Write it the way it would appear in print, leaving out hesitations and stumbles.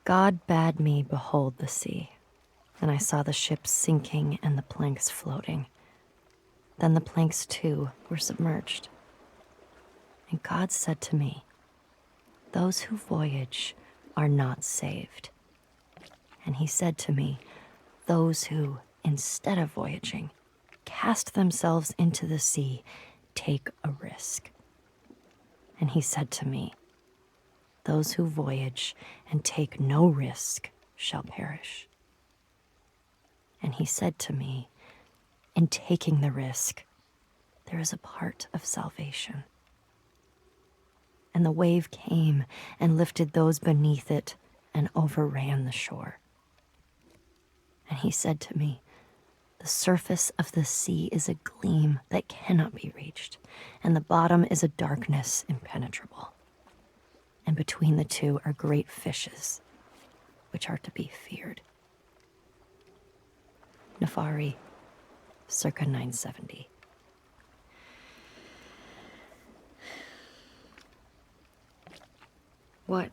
God bade me behold the sea, and I saw the ships sinking and the planks floating. Then the planks too were submerged. And God said to me, "Those who voyage are not saved." And he said to me, "Those who, instead of voyaging, cast themselves into the sea, take a risk." And he said to me, "Those who voyage and take no risk shall perish." And he said to me, "In taking the risk, there is a part of salvation." And the wave came and lifted those beneath it and overran the shore. And he said to me, "The surface of the sea is a gleam that cannot be reached, and the bottom is a darkness impenetrable. And between the two are great fishes, which are to be feared." Nefari, circa 970. What